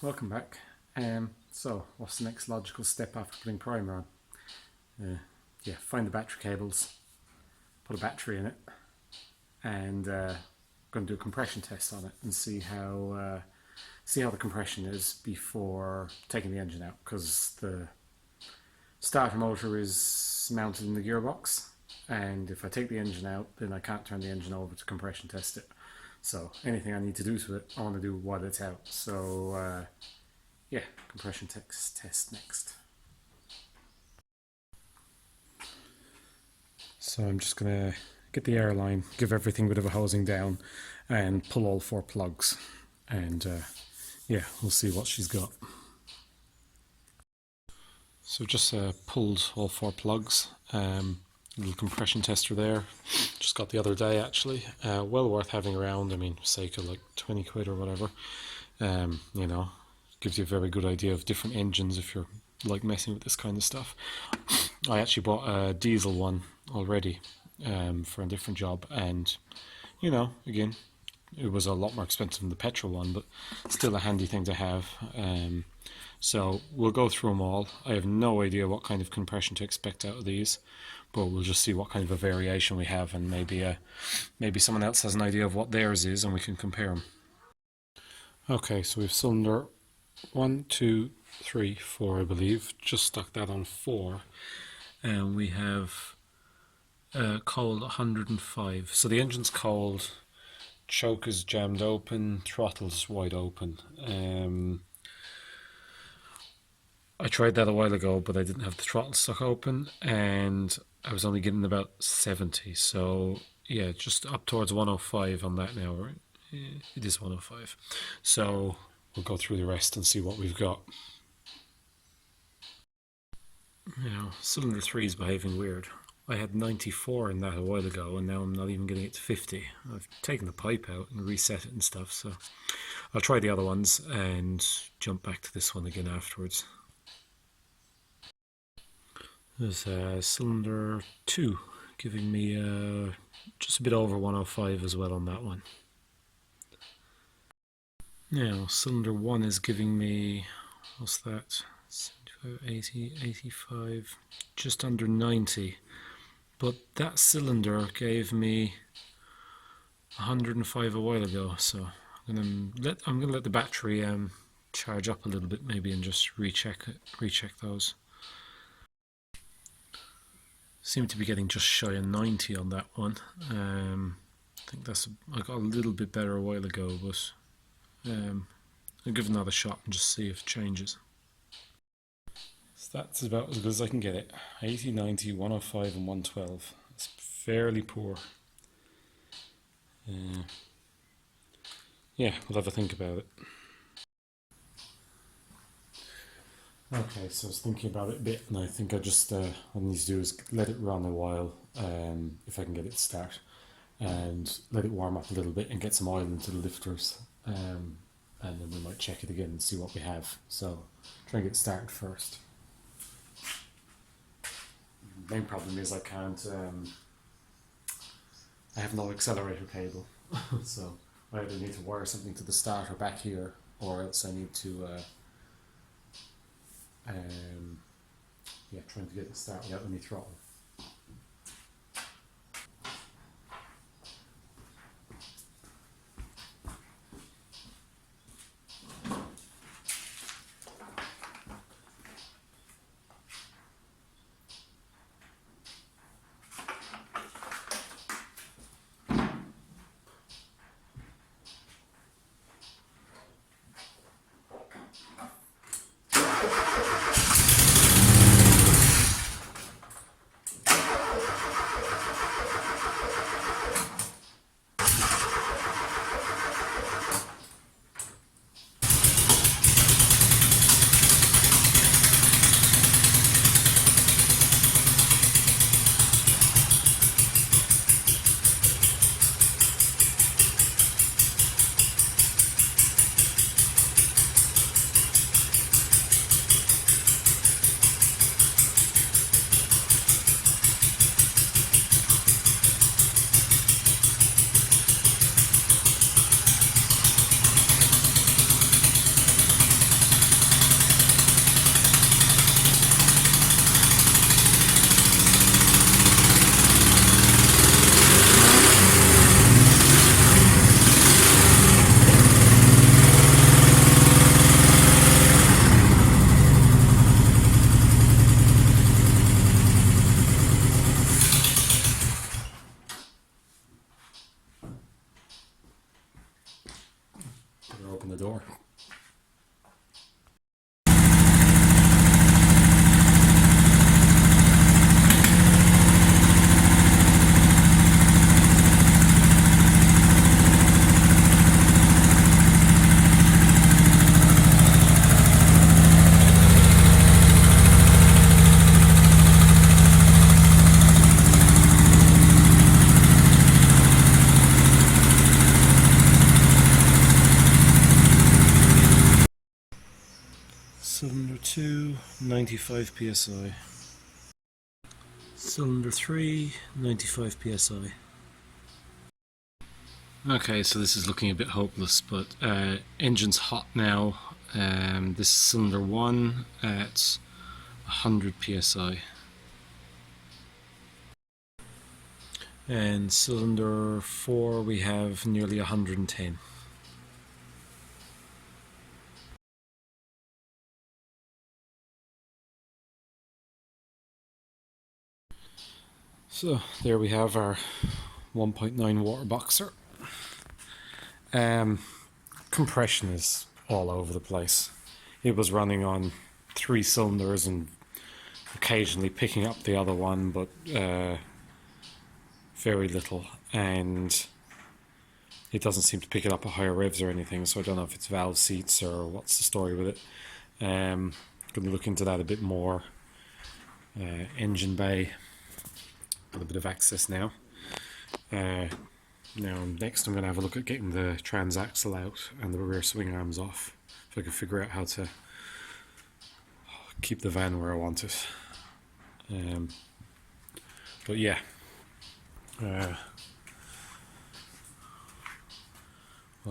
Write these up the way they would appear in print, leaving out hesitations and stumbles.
welcome back. So what's the next logical step after putting primer on? Find the battery cables, put a battery in it, and going to do a compression test on it and see how the compression is before taking the engine out, because the starter motor is mounted in the gearbox, and if I take the engine out then I can't turn the engine over to compression test it. So anything I need to do to it, I want to do while it's out. So compression test next. So I'm just going to get the air line, give everything a bit of a hosing down, and pull all 4 plugs. And we'll see what she's got. So just pulled all 4 plugs. Little compression tester there. Just got the other day actually. Well worth having around. I mean, sake of like 20 quid or whatever. Gives you a very good idea of different engines if you're like messing with this kind of stuff. I actually bought a diesel one already for a different job, and again, it was a lot more expensive than the petrol one, but still a handy thing to have. So we'll go through them all. I have no idea what kind of compression to expect out of these, but we'll just see what kind of a variation we have, and maybe someone else has an idea of what theirs is and we can compare them. Okay, so we've cylinder 1, 2, 3, 4, I believe. Just stuck that on 4, and we have cold 105. So the engine's cold, choke is jammed open, throttle's wide open. I tried that a while ago, but I didn't have the throttle stuck open, and I was only getting about 70. So yeah, just up towards 105 on that now, right? Yeah, it is 105. So we'll go through the rest and see what we've got. Now, cylinder 3 is behaving weird. I had 94 in that a while ago, and now I'm not even getting it to 50. I've taken the pipe out and reset it and stuff, so I'll try the other ones and jump back to this one again afterwards. There's cylinder 2 giving me just a bit over 105 as well on that one. Now, cylinder 1 is giving me, what's that, 75, 80, 85, just under 90. But that cylinder gave me 105 a while ago, so I'm gonna let the battery charge up a little bit maybe, and just recheck those. Seem to be getting just shy of 90 on that one. I think I got a little bit better a while ago, but I'll give it another shot and just see if it changes. So that's about as good as I can get it. 80, 90, 105 and 112. It's fairly poor. We'll have a think about it. Okay, so I was thinking about it a bit, and I think I just what I need to do is let it run a while, if I can get it to start, and let it warm up a little bit and get some oil into the lifters, and then we might check it again and see what we have. So try and get it started first. The main problem is I have no accelerator cable, so I either need to wire something to the starter back here, or else I need to trying to get it started without any throttle. Cylinder 2, 95 psi. Cylinder 3, 95 psi. Okay, so this is looking a bit hopeless, but engine's hot now. This is cylinder 1 at 100 psi. And cylinder 4 we have nearly 110. So there we have our 1.9 water boxer. Compression is all over the place. It was running on 3 cylinders and occasionally picking up the other one, but very little, and it doesn't seem to pick it up at higher revs or anything, so I don't know if it's valve seats or what's the story with it. Going to look into that a bit more. Engine bay, got a bit of access now. Now next I'm going to have a look at getting the transaxle out and the rear swing arms off, if I can figure out how to keep the van where I want it. But yeah, we'll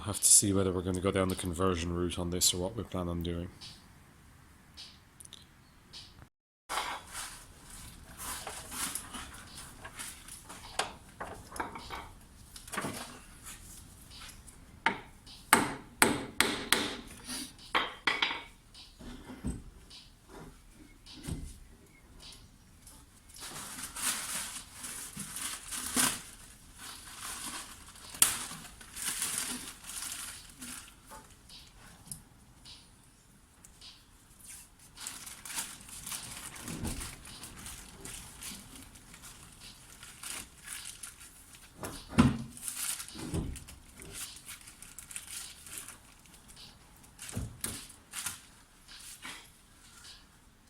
have to see whether we're going to go down the conversion route on this or what we plan on doing.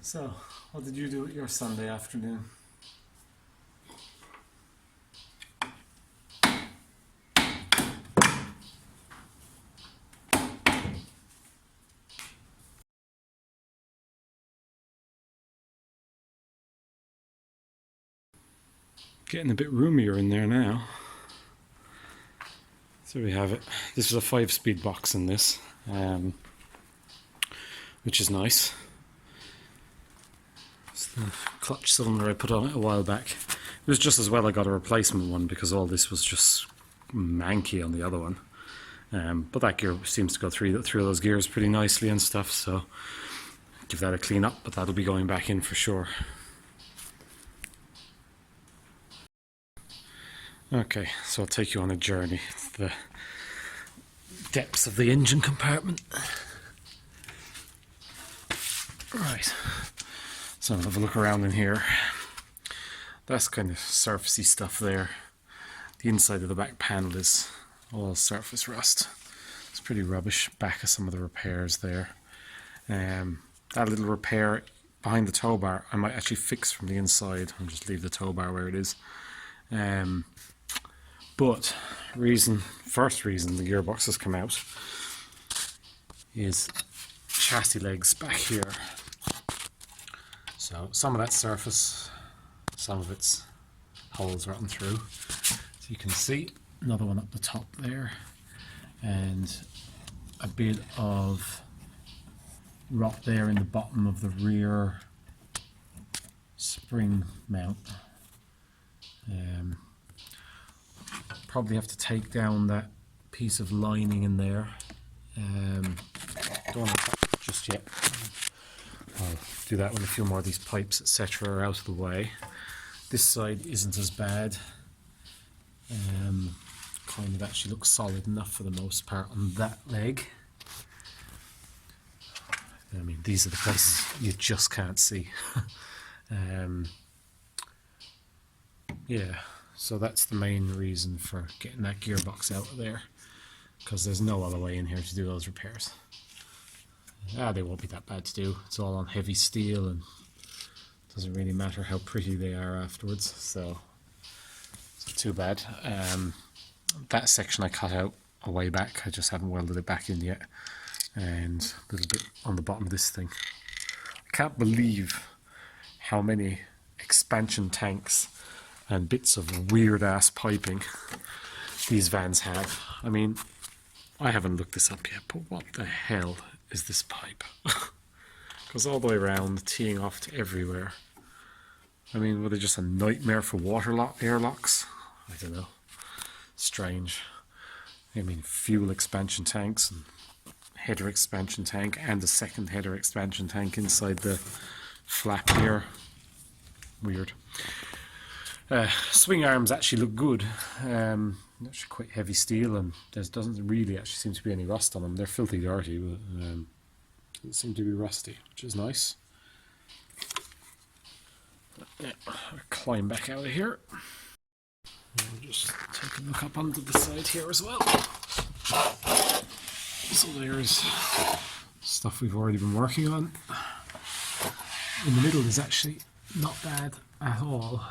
So, what did you do at your Sunday afternoon? Getting a bit roomier in there now. So we have it. This was a 5-speed box in this, which is nice. It's the clutch cylinder I put on it a while back. It was just as well I got a replacement one because all this was just manky on the other one. But that gear seems to go through those gears pretty nicely and stuff, so give that a clean up, but that'll be going back in for sure. Okay, so I'll take you on a journey to the depths of the engine compartment. Right, so I'll have a look around in here. That's kind of surfacey stuff there. The inside of the back panel is all surface rust. It's pretty rubbish. Back of some of the repairs there. That little repair behind the tow bar I might actually fix from the inside and just leave the tow bar where it is. But first reason the gearbox has come out is chassis legs back here. So some of that surface, some of its holes rotten through. So you can see another one up the top there, and a bit of rot there in the bottom of the rear spring mount. Probably have to take down that piece of lining in there. Don't want to touch it just yet. I'll do that when a few more of these pipes etc. are out of the way. This side isn't as bad. Kind of actually looks solid enough for the most part on that leg. I mean, these are the places you just can't see. Yeah, so that's the main reason for getting that gearbox out of there, because there's no other way in here to do those repairs. They won't be that bad to do. It's all on heavy steel and it doesn't really matter how pretty they are afterwards, so it's not too bad. That section I cut out a way back, I just haven't welded it back in yet, and a little bit on the bottom of this thing. can't believe how many expansion tanks and bits of weird ass piping these vans have. I mean, I haven't looked this up yet, but what the hell is this pipe? Goes all the way around, teeing off to everywhere. I mean, were they just a nightmare for airlocks? I don't know. Strange. I mean, fuel expansion tanks and header expansion tank and a second header expansion tank inside the flap here. Weird. Swing arms actually look good. Actually quite heavy steel, and there doesn't really actually seem to be any rust on them. They're filthy dirty, but doesn't seem to be rusty, which is nice. Yeah, I'll climb back out of here. I'll just take a look up onto the side here as well. So there's stuff we've already been working on. In the middle is actually not bad at all.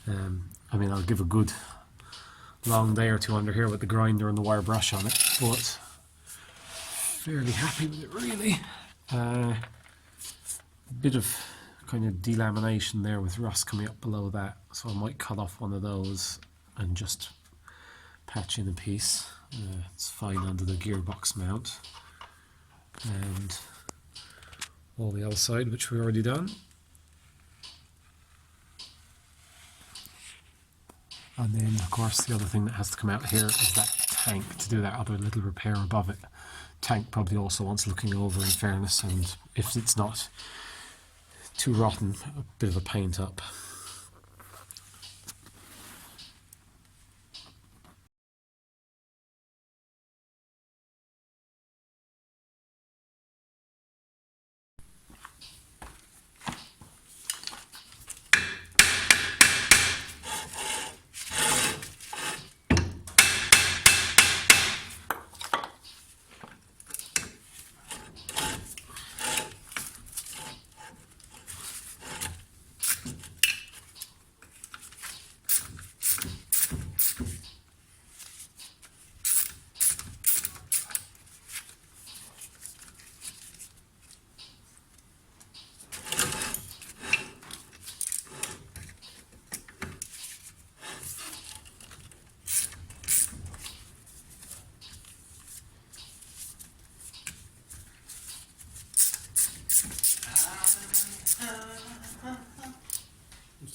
I mean, I'll give a good long day or two under here with the grinder and the wire brush on it, but fairly happy with it really. Bit of kind of delamination there with rust coming up below that, so I might cut off one of those and just patch in a piece. It's fine under the gearbox mount, and all the other side, which we've already done. And then of course the other thing that has to come out here is that tank to do that other little repair above it. Tank probably also wants looking over, in fairness, and if it's not too rotten, a bit of a paint up.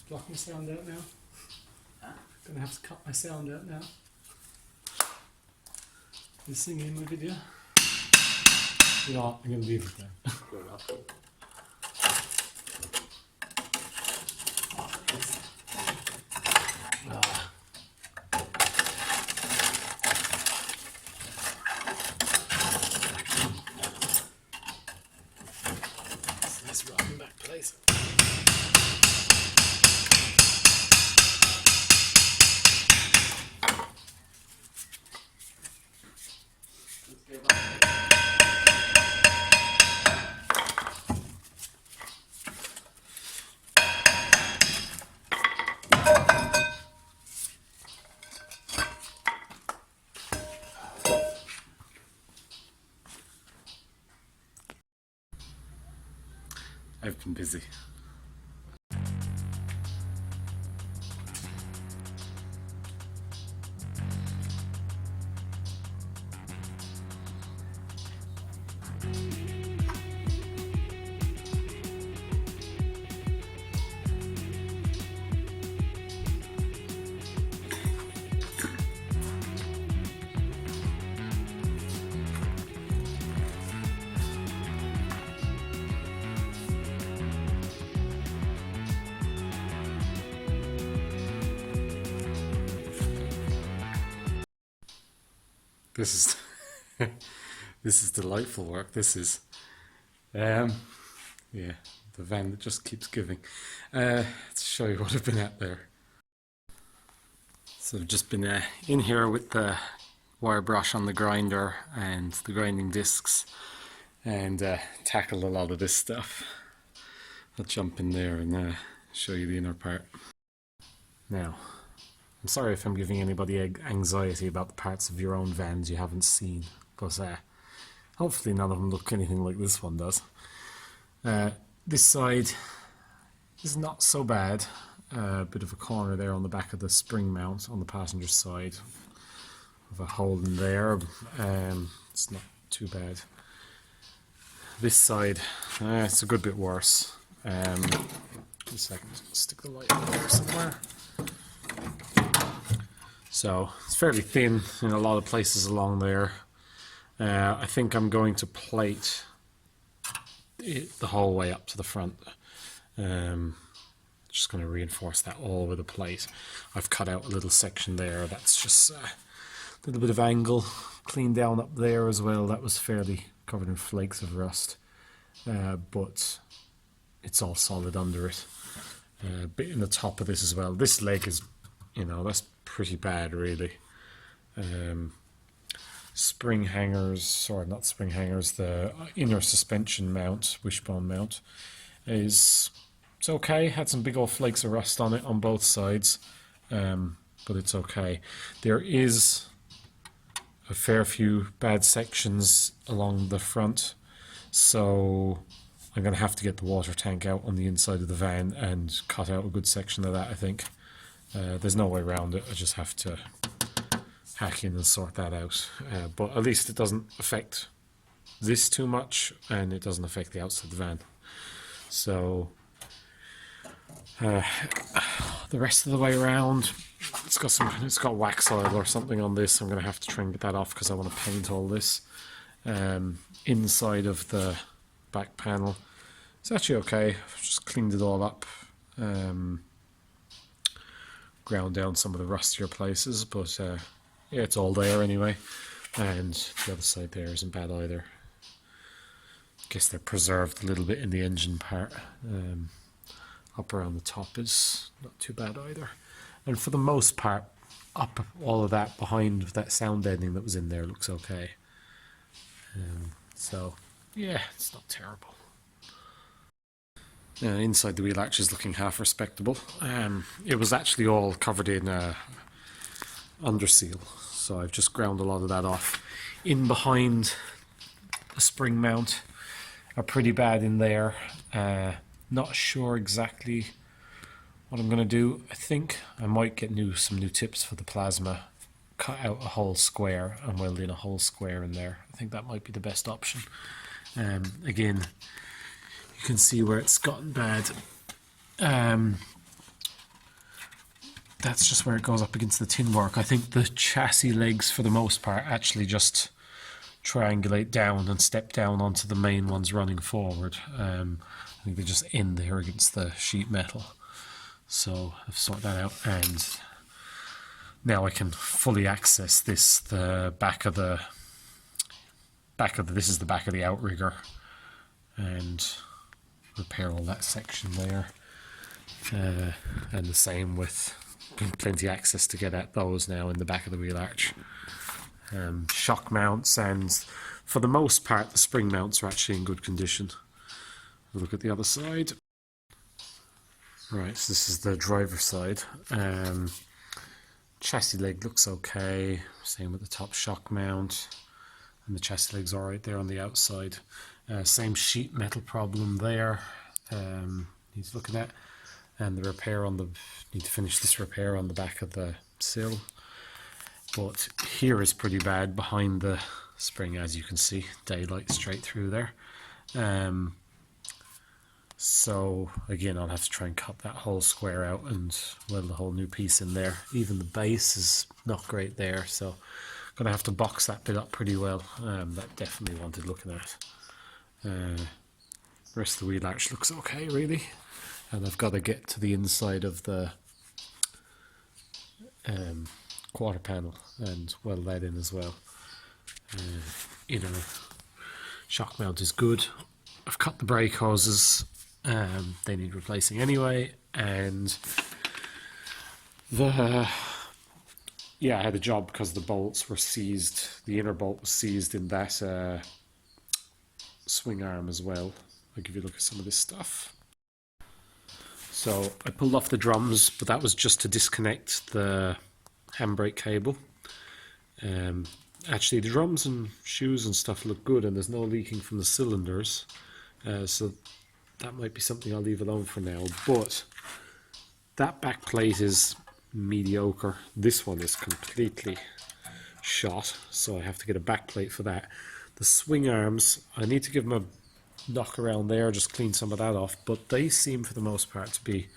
Block my sound out now. Huh? Gonna have to cut my sound out now. You singing in my video? No, I'm gonna leave it there. This rocking back place. I've been busy. This is this is delightful work. This is yeah, the van that just keeps giving. To show you what I've been at there. So I've just been in here with the wire brush on the grinder and the grinding discs, and tackled a lot of this stuff. I'll jump in there and show you the inner part. Now, I'm sorry if I'm giving anybody anxiety about the parts of your own vans you haven't seen, but hopefully none of them look anything like this one does. This side is not so bad. A bit of a corner there on the back of the spring mount on the passenger side. With a hole in there. It's not too bad. This side, it's a good bit worse. A second, stick the light in there somewhere. So it's fairly thin in a lot of places along there. I think I'm going to plate it the whole way up to the front. Just going to reinforce that all with a plate. I've cut out a little section there. That's just a little bit of angle. Cleaned down up there as well. That was fairly covered in flakes of rust. But it's all solid under it. A bit in the top of this as well. This leg is, that's pretty bad really. Spring hangers, or not spring hangers, the inner suspension mount, wishbone mount, it's okay. Had some big old flakes of rust on it on both sides, but it's okay. There is a fair few bad sections along the front, so I'm going to have to get the water tank out on the inside of the van and cut out a good section of that, I think. There's no way around it. I just have to hack in and sort that out. But at least it doesn't affect this too much, and it doesn't affect the outside of the van. So the rest of the way around, it's got wax oil or something on this. I'm going to have to try and get that off because I want to paint all this. Inside of the back panel, it's actually okay. I've just cleaned it all up. Ground down some of the rustier places, but yeah, it's all there anyway. And the other side there isn't bad either. Guess they're preserved a little bit in the engine part. Up around the top is not too bad either. And for the most part, up all of that behind that sound deadening that was in there looks okay. So yeah, it's not terrible. Inside the wheel arch is looking half respectable. It was actually all covered in under seal, so I've just ground a lot of that off. In behind the spring mount are pretty bad in there. Not sure exactly what I'm going to do. I think I might get some new tips for the plasma, cut out a whole square and weld in a whole square in there. I think that might be the best option. Again, you can see where it's gotten bad. That's just where it goes up against the tin work. I think the chassis legs, for the most part, actually just triangulate down and step down onto the main ones running forward. I think they just end there against the sheet metal. So I've sorted that out, and now I can fully access this. The back of the this is the back of the outrigger, and repair all that section there. And the same with plenty of access to get at those now in the back of the wheel arch. Shock mounts, and for the most part the spring mounts are actually in good condition. Look at the other side. Right, so this is the driver's side. Chassis leg looks okay, same with the top shock mount, and the chassis leg's alright there on the outside. Same sheet metal problem there, needs looking at, and the repair on the, need to finish this repair on the back of the sill. But here is pretty bad behind the spring, as you can see, daylight straight through there. So again, I'll have to try and cut that whole square out and weld a whole new piece in there. Even the base is not great there, so I'm gonna have to box that bit up pretty well. That definitely wanted looking at. Rest of the wheel arch looks okay really, and I've got to get to the inside of the quarter panel and weld that in as well. Inner shock mount is good. I've cut the brake hoses. They need replacing anyway, and I had a job because the bolts were seized. The inner bolt was seized in that swing arm as well. I'll give you a look at some of this stuff. So I pulled off the drums, but that was just to disconnect the handbrake cable. Actually, the drums and shoes and stuff look good, and there's no leaking from the cylinders. So that might be something I'll leave alone for now. But that back plate is mediocre. This one is completely shot, so I have to get a back plate for that. The swing arms, I need to give them a knock around there, just clean some of that off, but they seem for the most part to be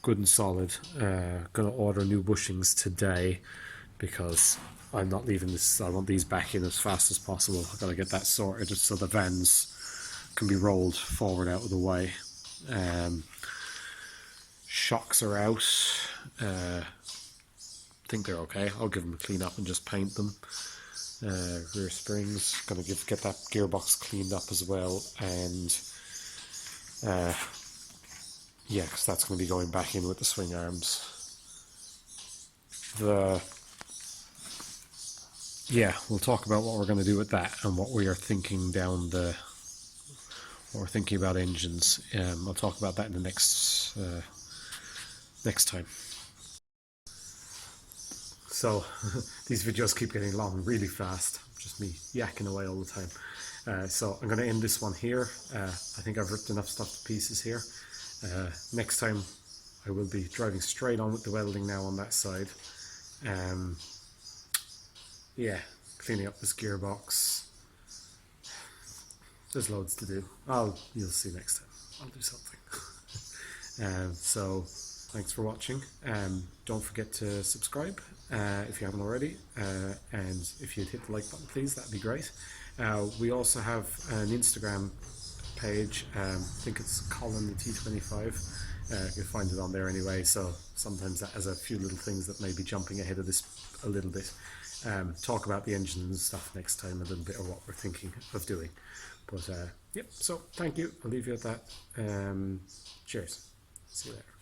good and solid. Gonna order new bushings today because I'm not leaving this. I want these back in as fast as possible. I've got to get that sorted just so the vans can be rolled forward out of the way. Shocks are out. I think they're okay. I'll give them a clean up and just paint them. Rear springs, gonna get that gearbox cleaned up as well, and yeah, because that's going to be going back in with the swing arms. Yeah, we'll talk about what we're going to do with that and what we are thinking what we're thinking about engines. I'll talk about that in the next time. So these videos keep getting long really fast, just me yakking away all the time. So I'm going to end this one here. I think I've ripped enough stuff to pieces here. Next time I will be driving straight on with the welding now on that side. Yeah, cleaning up this gearbox. There's loads to do. You'll see next time. I'll do something. So thanks for watching. Don't forget to subscribe if you haven't already, and if you'd hit the like button please, that'd be great. We also have an Instagram page. I think it's Colin the T25. You'll find it on there anyway, so sometimes that has a few little things that may be jumping ahead of this a little bit. Talk about the engine and stuff next time, a little bit of what we're thinking of doing. But yep, so thank you. I'll leave you at that. Cheers. See you later.